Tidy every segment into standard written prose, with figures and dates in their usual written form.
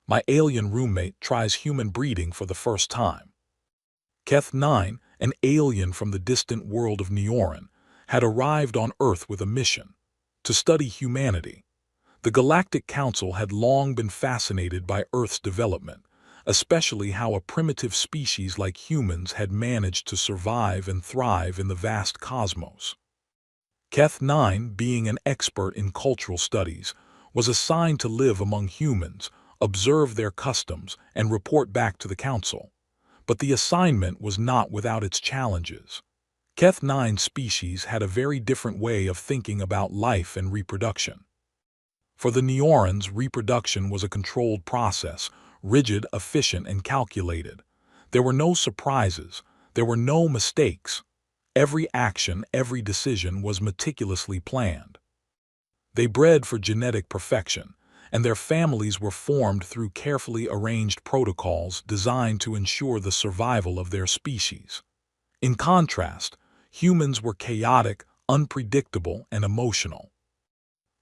My alien roommate tries human breeding for the first time. Keth 9, an alien from the distant world of Neorin, had arrived on Earth with a mission to study humanity. The Galactic Council had long been fascinated by Earth's development, especially how a primitive species like humans had managed to survive and thrive in the vast cosmos. Keth 9, being an expert in cultural studies, was assigned to live among humans, observe their customs, and report back to the Council. But the assignment was not without its challenges. Keth 9's species had a very different way of thinking about life and reproduction. For the Neorans, reproduction was a controlled process, rigid, efficient, and calculated. There were no surprises. There were no mistakes. Every action, every decision was meticulously planned. They bred for genetic perfection, and their families were formed through carefully arranged protocols designed to ensure the survival of their species. In contrast, humans were chaotic, unpredictable, and emotional.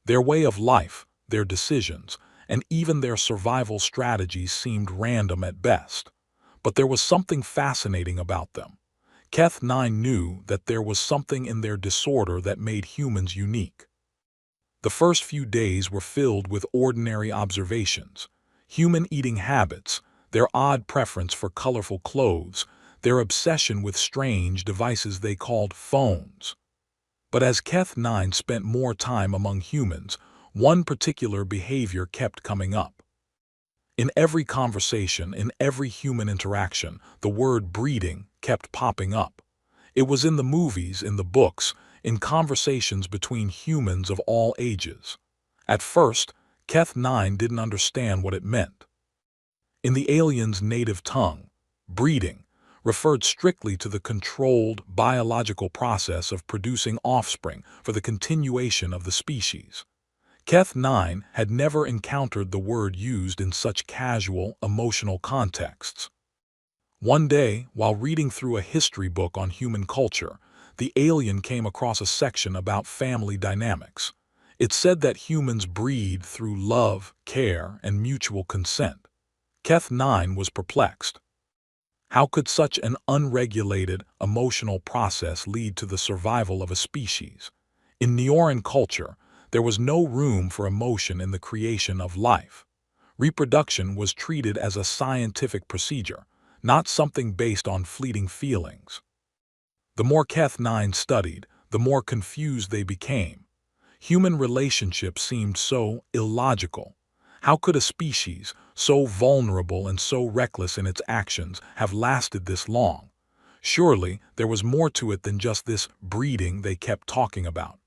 Their way of life, their decisions, and even their survival strategies seemed random at best. But there was something fascinating about them. Keth 9 knew that there was something in their disorder that made humans unique. The first few days were filled with ordinary observations: human eating habits, their odd preference for colorful clothes, their obsession with strange devices they called phones. But as Keth 9 spent more time among humans, one particular behavior kept coming up. In every conversation, in every human interaction, the word breeding kept popping up. It was in the movies, in the books, in conversations between humans of all ages. At first, Keth 9 didn't understand what it meant. In the alien's native tongue, breeding referred strictly to the controlled biological process of producing offspring for the continuation of the species. Keth 9 had never encountered the word used in such casual, emotional contexts. One day, while reading through a history book on human culture, the alien came across a section about family dynamics. It said that humans breed through love, care, and mutual consent. Keth 9 was perplexed. How could such an unregulated, emotional process lead to the survival of a species? In Neorin culture, there was no room for emotion in the creation of life. Reproduction was treated as a scientific procedure, not something based on fleeting feelings. The more Keth 9 studied, the more confused they became. Human relationships seemed so illogical. How could a species, so vulnerable and so reckless in its actions, have lasted this long? Surely, there was more to it than just this breeding they kept talking about.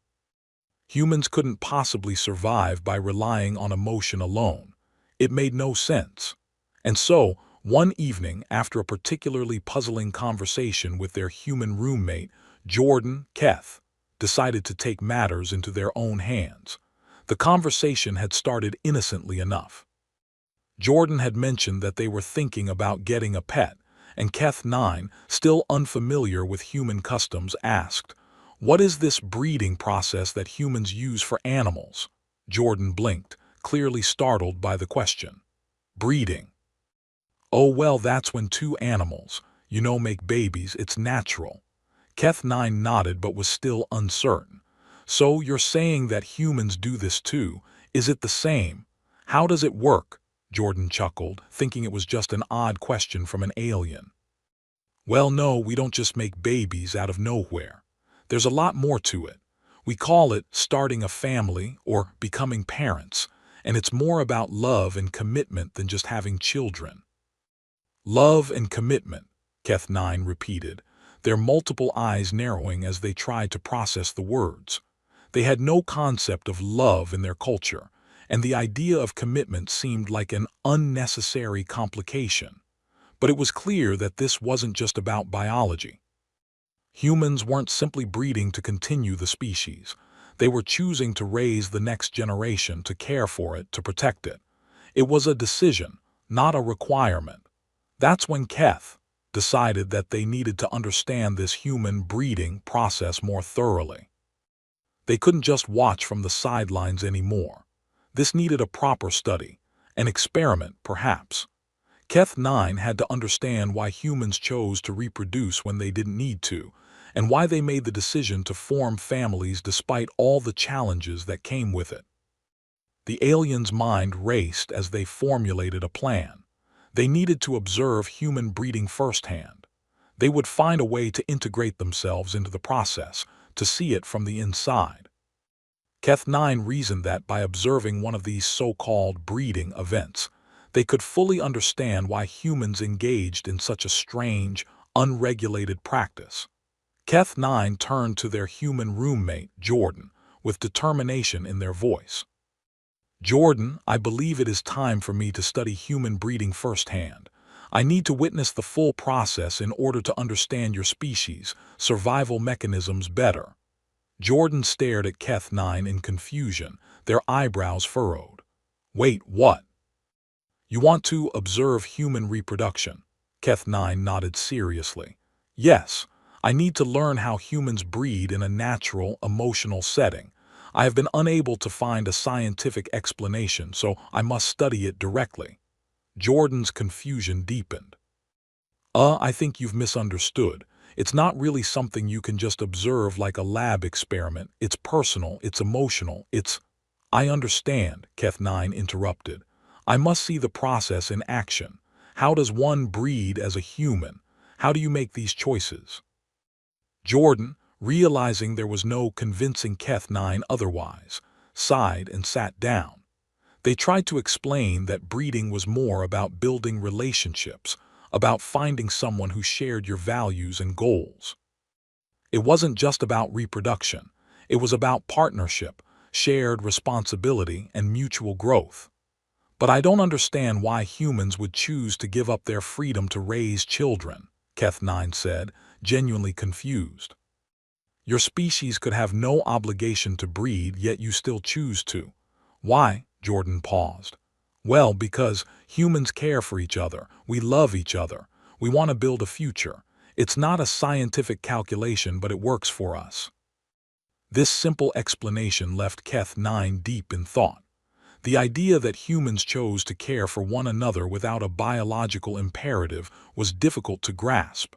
Humans couldn't possibly survive by relying on emotion alone. It made no sense. And so, one evening, after a particularly puzzling conversation with their human roommate, Jordan, Keth decided to take matters into their own hands. The conversation had started innocently enough. Jordan had mentioned that they were thinking about getting a pet, and Keth 9, still unfamiliar with human customs, asked, "What is this breeding process that humans use for animals?" Jordan blinked, clearly startled by the question. "Breeding. Oh, well, that's when two animals, make babies. It's natural." Keth 9 nodded but was still uncertain. "So you're saying that humans do this too? Is it the same? How does it work?" Jordan chuckled, thinking it was just an odd question from an alien. "Well, no, we don't just make babies out of nowhere. There's a lot more to it. We call it starting a family or becoming parents, and it's more about love and commitment than just having children." "Love and commitment," Keth 9 repeated, their multiple eyes narrowing as they tried to process the words. They had no concept of love in their culture, and the idea of commitment seemed like an unnecessary complication. But it was clear that this wasn't just about biology. Humans weren't simply breeding to continue the species. They were choosing to raise the next generation, to care for it, to protect it. It was a decision, not a requirement. That's when Keth decided that they needed to understand this human breeding process more thoroughly. They couldn't just watch from the sidelines anymore. This needed a proper study, An experiment, perhaps. Keth 9 had to understand why humans chose to reproduce when they didn't need to, and why they made the decision to form families despite all the challenges that came with it. The alien's mind raced as they formulated a plan. They needed to observe human breeding firsthand. They would find a way to integrate themselves into the process, to see it from the inside. Keth 9 reasoned that by observing one of these so-called breeding events, they could fully understand why humans engaged in such a strange, unregulated practice. Keth 9 turned to their human roommate, Jordan, with determination in their voice. "Jordan, I believe it is time for me to study human breeding firsthand. I need to witness the full process in order to understand your species' survival mechanisms better." Jordan stared at Keth 9 in confusion, their eyebrows furrowed. "Wait, what? You want to observe human reproduction?" Keth 9 nodded seriously. "Yes, I need to learn how humans breed in a natural, emotional setting. I have been unable to find a scientific explanation, so I must study it directly." Jordan's confusion deepened. I think you've misunderstood. It's not really something you can just observe like a lab experiment. It's personal, it's emotional, it's—" "I understand," Keth 9 interrupted. "I must see the process in action. How does one breed as a human? How do you make these choices?" Jordan, realizing there was no convincing Keth 9 otherwise, sighed and sat down. They tried to explain that breeding was more about building relationships, about finding someone who shared your values and goals. It wasn't just about reproduction. It was about partnership, shared responsibility, and mutual growth. "But I don't understand why humans would choose to give up their freedom to raise children," Keth 9 said, genuinely confused. "Your species could have no obligation to breed, yet you still choose to." "Why?" Jordan paused. "Well, because humans care for each other. We love each other. We want to build a future. It's not a scientific calculation, but it works for us." This simple explanation left Keth 9 deep in thought. The idea that humans chose to care for one another without a biological imperative was difficult to grasp.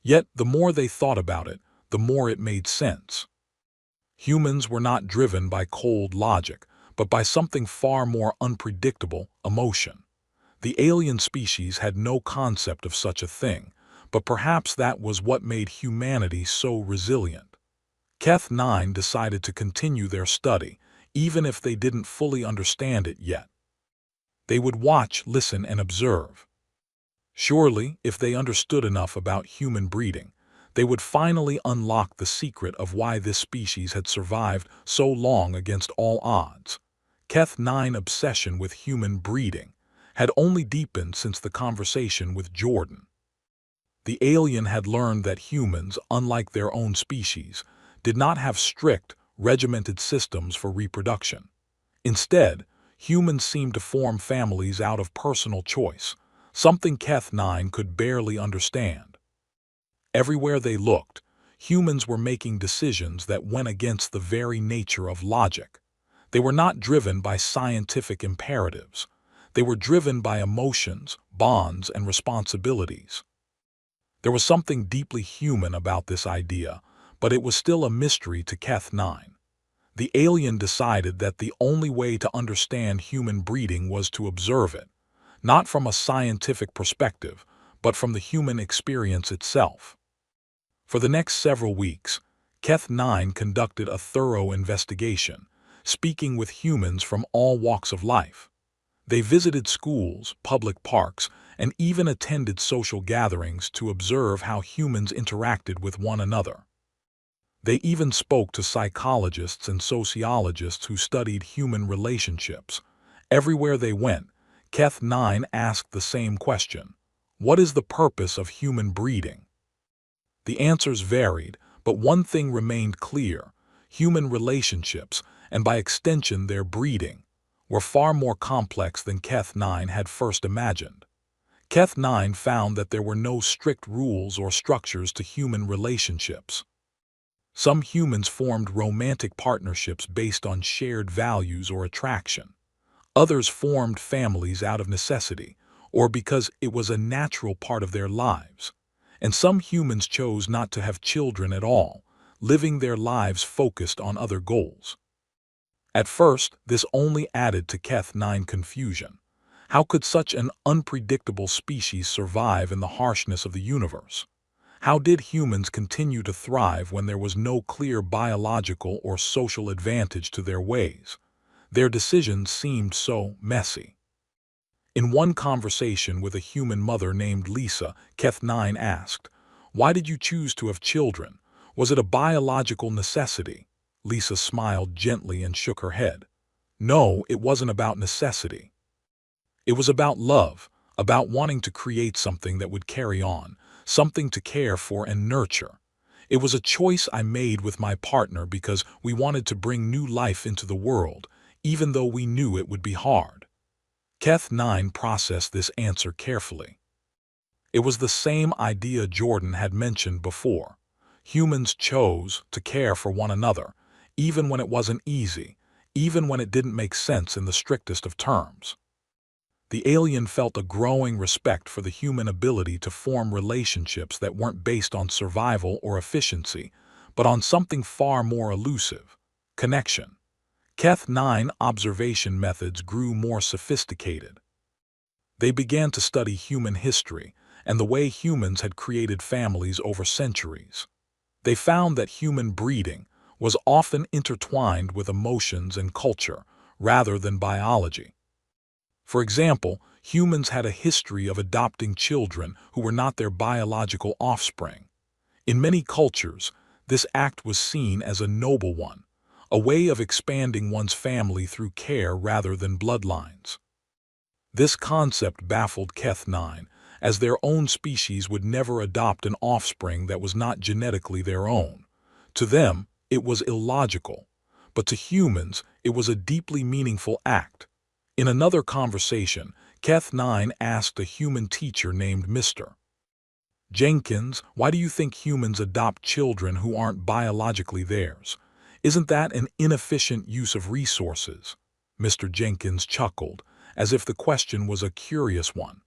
Yet, the more they thought about it, the more it made sense. Humans were not driven by cold logic, but by something far more unpredictable: emotion. The alien species had no concept of such a thing, but perhaps that was what made humanity so resilient. Keth 9 decided to continue their study, even if they didn't fully understand it yet. They would watch, listen, and observe. Surely, if they understood enough about human breeding, they would finally unlock the secret of why this species had survived so long against all odds. Keth 9's obsession with human breeding had only deepened since the conversation with Jordan. The alien had learned that humans, unlike their own species, did not have strict, regimented systems for reproduction. Instead, humans seemed to form families out of personal choice, something Keth 9 could barely understand. Everywhere they looked, humans were making decisions that went against the very nature of logic. They were not driven by scientific imperatives. They were driven by emotions, bonds, and responsibilities. There was something deeply human about this idea, but it was still a mystery to Keth 9. The alien decided that the only way to understand human breeding was to observe it, not from a scientific perspective, but from the human experience itself. For the next several weeks, Keth 9 conducted a thorough investigation, speaking with humans from all walks of life. They visited schools, public parks, and even attended social gatherings to observe how humans interacted with one another. They even spoke to psychologists and sociologists who studied human relationships. Everywhere they went, Keth 9 asked the same question: what is the purpose of human breeding? The answers varied, but one thing remained clear: human relationships, and by extension their breeding, were far more complex than Keth 9 had first imagined. Keth 9 found that there were no strict rules or structures to human relationships. Some humans formed romantic partnerships based on shared values or attraction. Others formed families out of necessity, or because it was a natural part of their lives. And some humans chose not to have children at all, living their lives focused on other goals. At first, this only added to Keth-9 confusion. How could such an unpredictable species survive in the harshness of the universe? How did humans continue to thrive when there was no clear biological or social advantage to their ways? Their decisions seemed so messy. In one conversation with a human mother named Lisa, Keth-9 asked, "Why did you choose to have children? Was it a biological necessity?" Lisa smiled gently and shook her head. "No, it wasn't about necessity. It was about love, about wanting to create something that would carry on, something to care for and nurture. It was a choice I made with my partner because we wanted to bring new life into the world, even though we knew it would be hard." Keth-9 processed this answer carefully. It was the same idea Jordan had mentioned before. Humans chose to care for one another, even when it wasn't easy, even when it didn't make sense in the strictest of terms. The alien felt a growing respect for the human ability to form relationships that weren't based on survival or efficiency, but on something far more elusive: connection. Keth-9 observation methods grew more sophisticated. They began to study human history and the way humans had created families over centuries. They found that human breeding was often intertwined with emotions and culture rather than biology. For example, humans had a history of adopting children who were not their biological offspring. In many cultures, this act was seen as a noble one, a way of expanding one's family through care rather than bloodlines. This concept baffled Keth-9, as their own species would never adopt an offspring that was not genetically their own. To them, it was illogical, but to humans, it was a deeply meaningful act. In another conversation, Keth-9 asked a human teacher named Mr. Jenkins, "Why do you think humans adopt children who aren't biologically theirs? Isn't that an inefficient use of resources?" Mr. Jenkins chuckled, as if the question was a curious one.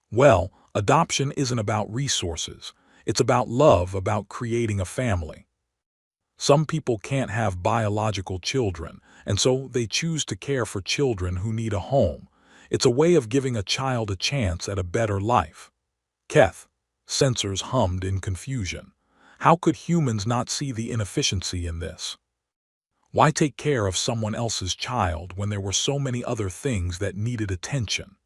"Well, adoption isn't about resources. It's about love, about creating a family. Some people can't have biological children, and so they choose to care for children who need a home. It's a way of giving a child a chance at a better life." Keth, sensors hummed in confusion. How could humans not see the inefficiency in this? Why take care of someone else's child when there were so many other things that needed attention?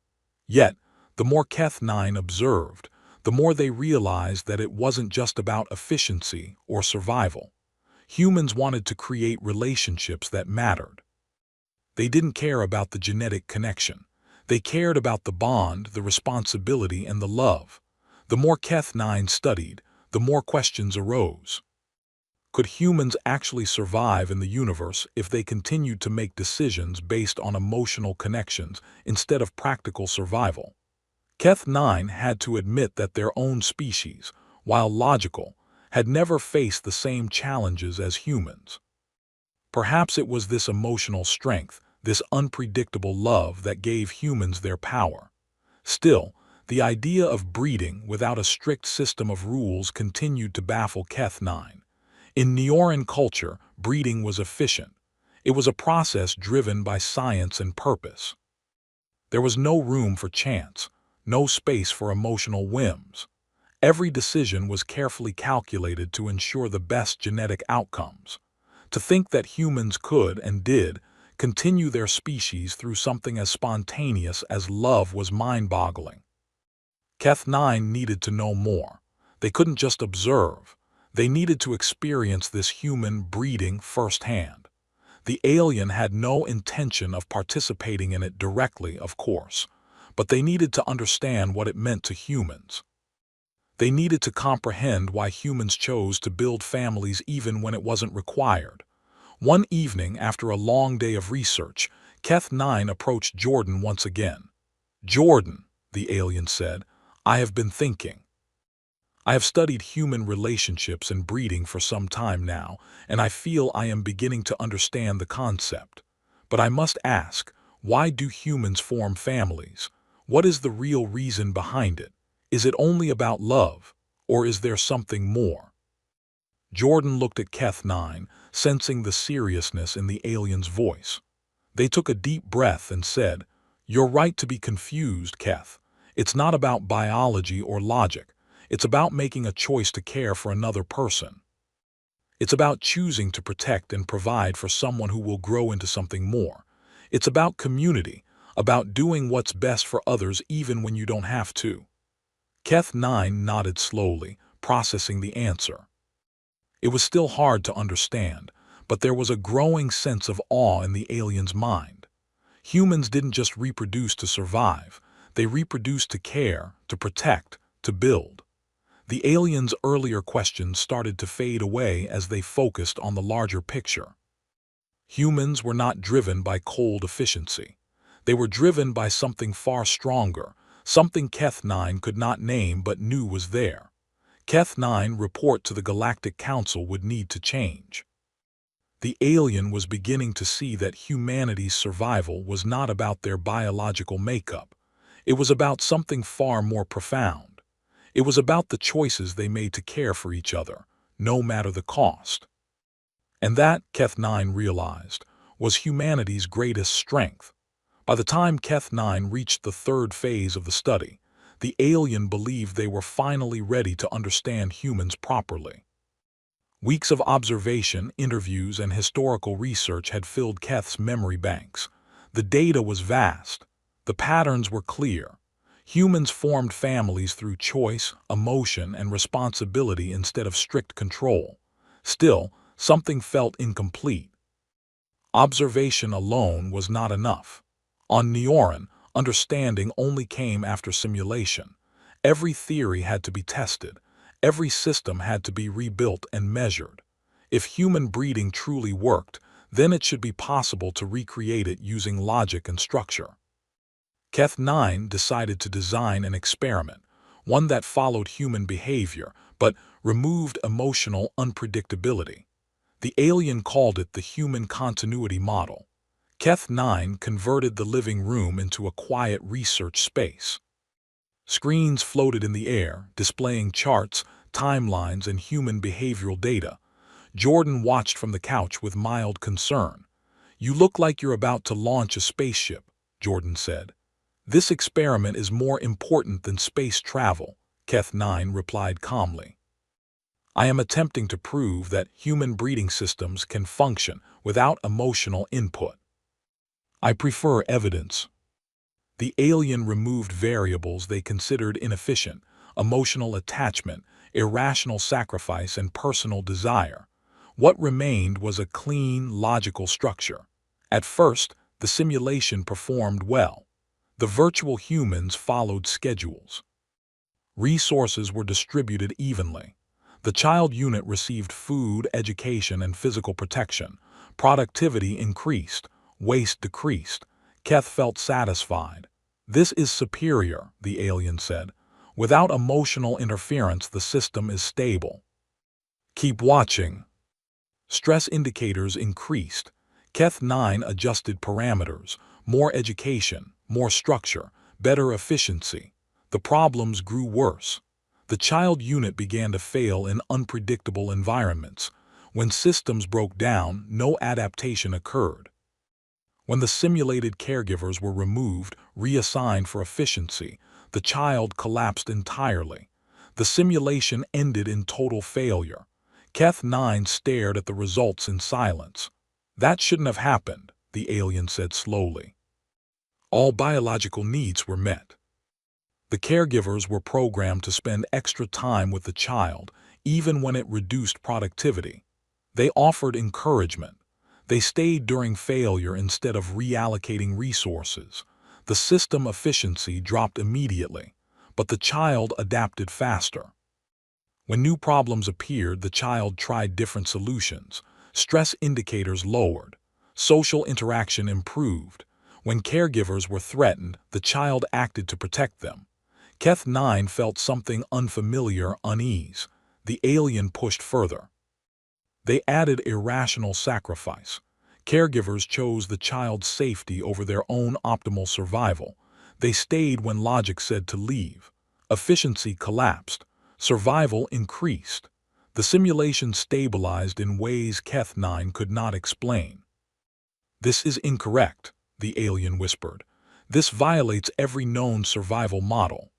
Yet, the more Keth-9 observed, the more they realized that it wasn't just about efficiency or survival. Humans wanted to create relationships that mattered. They didn't care about the genetic connection. They cared about the bond, the responsibility, and the love. The more Keth-9 studied, the more questions arose. Could humans actually survive in the universe if they continued to make decisions based on emotional connections instead of practical survival? Keth-9 had to admit that their own species, while logical, had never faced the same challenges as humans. Perhaps it was this emotional strength, this unpredictable love that gave humans their power. Still, the idea of breeding without a strict system of rules continued to baffle Keth-9. In Neoran culture, breeding was efficient. It was a process driven by science and purpose. There was no room for chance, no space for emotional whims. Every decision was carefully calculated to ensure the best genetic outcomes. To think that humans could and did continue their species through something as spontaneous as love was mind-boggling. Keth-9 needed to know more. They couldn't just observe. They needed to experience this human breeding firsthand. The alien had no intention of participating in it directly, of course, but they needed to understand what it meant to humans. They needed to comprehend why humans chose to build families even when it wasn't required. One evening, after a long day of research, Keth-9 approached Jordan once again. "Jordan," the alien said, "I have been thinking. I have studied human relationships and breeding for some time now, and I feel I am beginning to understand the concept. But I must ask, Why do humans form families? What is the real reason behind it? Is it only about love, or is there something more? Jordan looked at Keth 9, sensing the seriousness in the alien's voice. They took a deep breath and said, "You're right to be confused, Keth. It's not about biology or logic. It's about making a choice to care for another person. It's about choosing to protect and provide for someone who will grow into something more. It's about community, about doing what's best for others even when you don't have to." Keth 9 nodded slowly, processing the answer. It was still hard to understand, but there was a growing sense of awe in the alien's mind. Humans didn't just reproduce to survive. They reproduced to care, to protect, to build. The aliens' earlier questions started to fade away as they focused on the larger picture. Humans were not driven by cold efficiency. They were driven by something far stronger, something Keth 9 could not name but knew was there. Keth 9 report to the Galactic Council would need to change. The alien was beginning to see that humanity's survival was not about their biological makeup. It was about something far more profound. It was about the choices they made to care for each other, no matter the cost. And that, Keth 9 realized, was humanity's greatest strength. By the time Keth 9 reached the third phase of the study, the alien believed they were finally ready to understand humans properly. Weeks of observation, interviews, and historical research had filled Keth's memory banks. The data was vast. The patterns were clear. Humans formed families through choice, emotion, and responsibility instead of strict control. Still, something felt incomplete. Observation alone was not enough. On Neorin, understanding only came after simulation. Every theory had to be tested. Every system had to be rebuilt and measured. If human breeding truly worked, then it should be possible to recreate it using logic and structure. Keth 9 decided to design an experiment, one that followed human behavior but removed emotional unpredictability. The alien called it the human continuity model. Keth 9 converted the living room into a quiet research space. Screens floated in the air, displaying charts, timelines, and human behavioral data. Jordan watched from the couch with mild concern. "You look like you're about to launch a spaceship," Jordan said. "This experiment is more important than space travel," Keth 9 replied calmly. "I am attempting to prove that human breeding systems can function without emotional input. I prefer evidence." The alien removed variables they considered inefficient: emotional attachment, irrational sacrifice, and personal desire. What remained was a clean, logical structure. At first, the simulation performed well. The virtual humans followed schedules. Resources were distributed evenly. The child unit received food, education, and physical protection. Productivity increased. Waste decreased. Keth felt satisfied. "This is superior," the alien said. "Without emotional interference, the system is stable." "Keep watching." Stress indicators increased. Keth 9 adjusted parameters: more education, more structure, better efficiency. The problems grew worse. The child unit began to fail in unpredictable environments. When systems broke down, no adaptation occurred. When the simulated caregivers were removed, reassigned for efficiency, the child collapsed entirely. The simulation ended in total failure. Keth 9 stared at the results in silence. "That shouldn't have happened," the alien said slowly. All biological needs were met. The caregivers were programmed to spend extra time with the child, even when it reduced productivity. They offered encouragement. They stayed during failure instead of reallocating resources. The system efficiency dropped immediately, but the child adapted faster. When new problems appeared, the child tried different solutions. Stress indicators lowered. Social interaction improved. When caregivers were threatened, the child acted to protect them. Keth 9 felt something unfamiliar: unease. The alien pushed further. They added irrational sacrifice. Caregivers chose the child's safety over their own optimal survival. They stayed when logic said to leave. Efficiency collapsed. Survival increased. The simulation stabilized in ways Keth-9 could not explain. "This is incorrect," the alien whispered. "This violates every known survival model."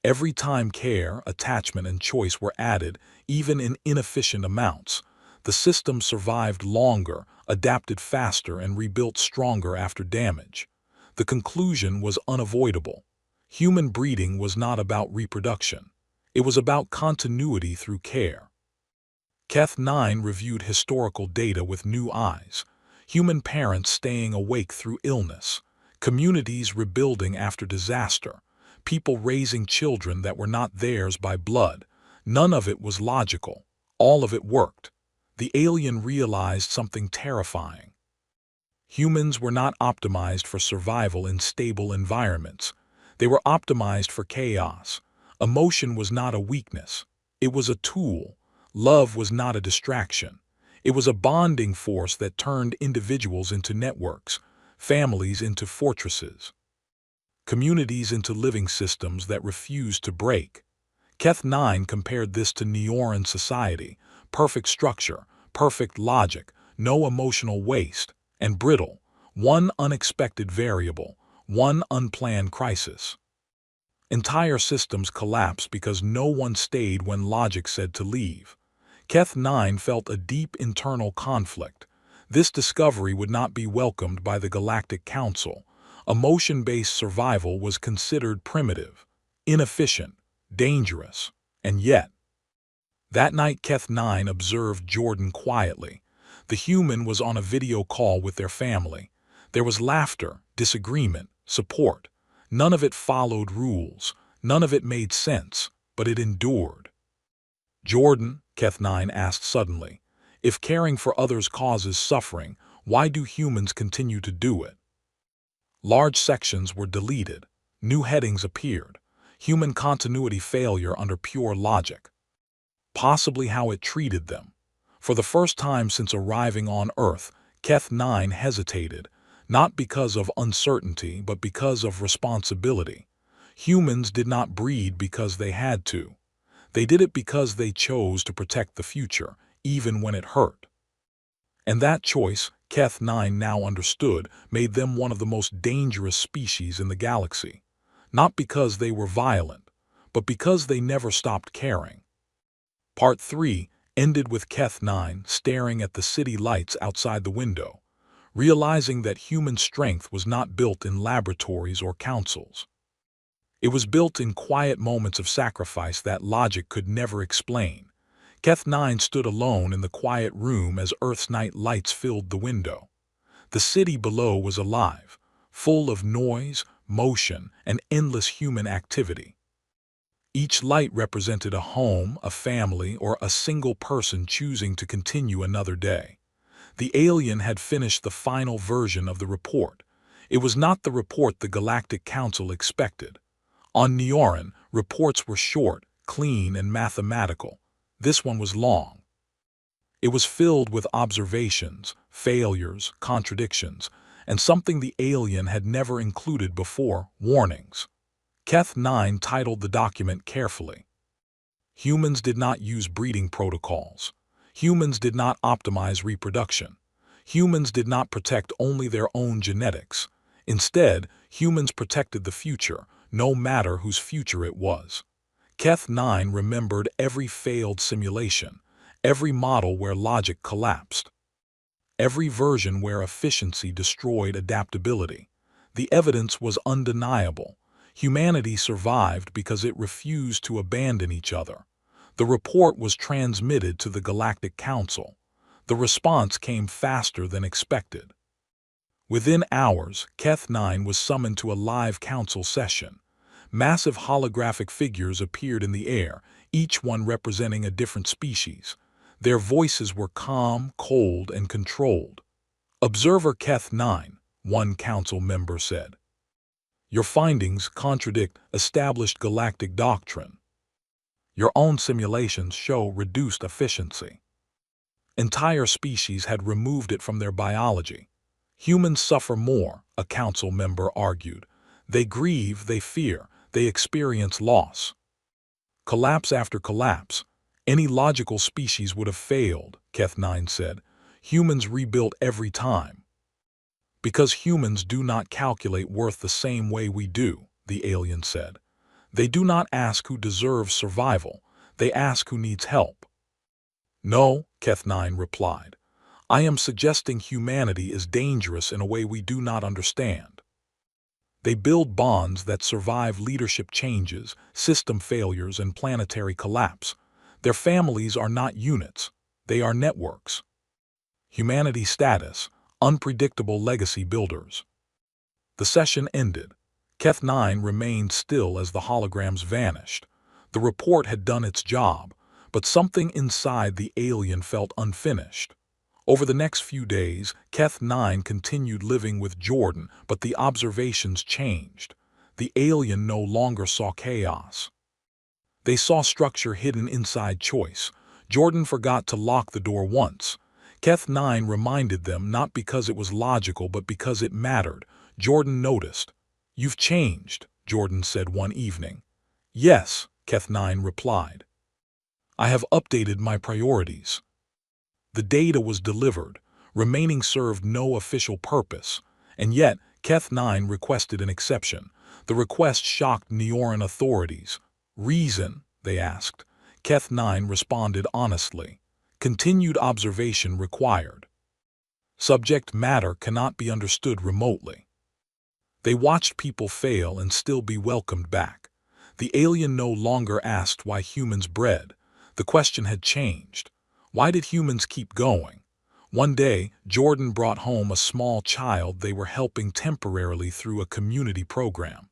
Every time care, attachment, and choice were added, even in inefficient amounts, the system survived longer, adapted faster, and rebuilt stronger after damage. The conclusion was unavoidable. Human breeding was not about reproduction. It was about continuity through care. Keth-9 reviewed historical data with new eyes. Human parents staying awake through illness. Communities rebuilding after disaster. People raising children that were not theirs by blood. None of it was logical. All of it worked. The alien realized something terrifying. Humans were not optimized for survival in stable environments. They were optimized for chaos. Emotion was not a weakness. It was a tool. Love was not a distraction. It was a bonding force that turned individuals into networks, families into fortresses, communities into living systems that refused to break. Keth-9 compared this to Neoran society: perfect structure, perfect logic, no emotional waste, and brittle, one unexpected variable, one unplanned crisis. Entire systems collapsed because no one stayed when logic said to leave. Keth-9 felt a deep internal conflict. This discovery would not be welcomed by the Galactic Council. Emotion-based survival was considered primitive, inefficient, dangerous, and yet. That night Keth-9 observed Jordan quietly. The human was on a video call with their family. There was laughter, disagreement, support. None of it followed rules. None of it made sense, but it endured. "Jordan," Keth-9 asked suddenly, "if caring for others causes suffering, why do humans continue to do it?" Large sections were deleted. New headings appeared. Human continuity failure under pure logic. Possibly how it treated them. For the first time since arriving on Earth, Keth-9 hesitated, not because of uncertainty but because of responsibility. Humans did not breed because they had to. They did it because they chose to protect the future, even when it hurt. And that choice, Keth-9 now understood, made them one of the most dangerous species in the galaxy. Not because they were violent, but because they never stopped caring. Part 3 ended with Keth-9 staring at the city lights outside the window, realizing that human strength was not built in laboratories or councils. It was built in quiet moments of sacrifice that logic could never explain. Keth-9 stood alone in the quiet room as Earth's night lights filled the window. The city below was alive, full of noise, motion, and endless human activity. Each light represented a home, a family, or a single person choosing to continue another day. The alien had finished the final version of the report. It was not the report the Galactic Council expected. On Neoran, reports were short, clean, and mathematical. This one was long. It was filled with observations, failures, contradictions, and something the alien had never included before: warnings. Keth-9 titled the document carefully. Humans did not use breeding protocols. Humans did not optimize reproduction. Humans did not protect only their own genetics. Instead, humans protected the future, no matter whose future it was. Keth-9 remembered every failed simulation, every model where logic collapsed, every version where efficiency destroyed adaptability. The evidence was undeniable. Humanity survived because it refused to abandon each other. The report was transmitted to the Galactic Council. The response came faster than expected. Within hours, Keth-9 was summoned to a live council session. Massive holographic figures appeared in the air, each one representing a different species. Their voices were calm, cold, and controlled. "Observer Keth-9," one council member said. "Your findings contradict established galactic doctrine. Your own simulations show reduced efficiency." Entire species had removed it from their biology. Humans suffer more, a council member argued. They grieve, they fear, they experience loss. Collapse after collapse. Any logical species would have failed, Keth 9 said. Humans rebuilt every time. Because humans do not calculate worth the same way we do, the alien said. They do not ask who deserves survival, they ask who needs help. No, Keth 9 replied. I am suggesting humanity is dangerous in a way we do not understand. They build bonds that survive leadership changes, system failures, and planetary collapse. Their families are not units, they are networks. Humanity status, unpredictable legacy builders. The session ended. Keth 9 remained still as the holograms vanished. The report had done its job, but something inside the alien felt unfinished. Over the next few days, Keth 9 continued living with Jordan, but the observations changed. The alien no longer saw chaos. They saw structure hidden inside choice. Jordan forgot to lock the door once. Keth 9 reminded them not because it was logical but because it mattered. Jordan noticed. You've changed, Jordan said one evening. Yes, Keth 9 replied. I have updated my priorities. The data was delivered, remaining served no official purpose, and yet Keth 9 requested an exception. The request shocked Neoran authorities. Reason, they asked. Keth 9 responded honestly. Continued observation required. Subject matter cannot be understood remotely. They watched people fail and still be welcomed back. The alien no longer asked why humans bred. The question had changed. Why did humans keep going? One day, Jordan brought home a small child they were helping temporarily through a community program.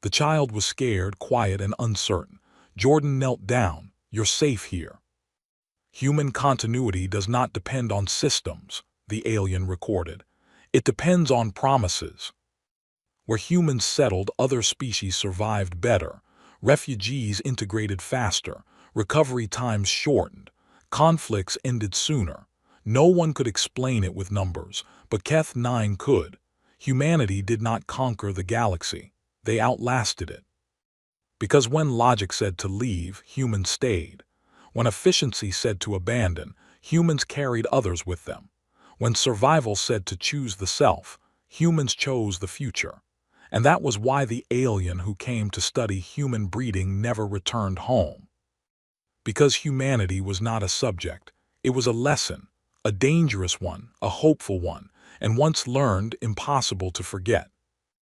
The child was scared, quiet, and uncertain. Jordan knelt down. You're safe here. Human continuity does not depend on systems, the alien recorded. It depends on promises. Where humans settled, other species survived better. Refugees integrated faster. Recovery times shortened. Conflicts ended sooner. No one could explain it with numbers, but Keth 9 could. Humanity did not conquer the galaxy. They outlasted it. Because when logic said to leave, humans stayed. When efficiency said to abandon, humans carried others with them. When survival said to choose the self, humans chose the future. And that was why the alien who came to study human breeding never returned home. Because humanity was not a subject, it was a lesson, a dangerous one, a hopeful one, and once learned, impossible to forget.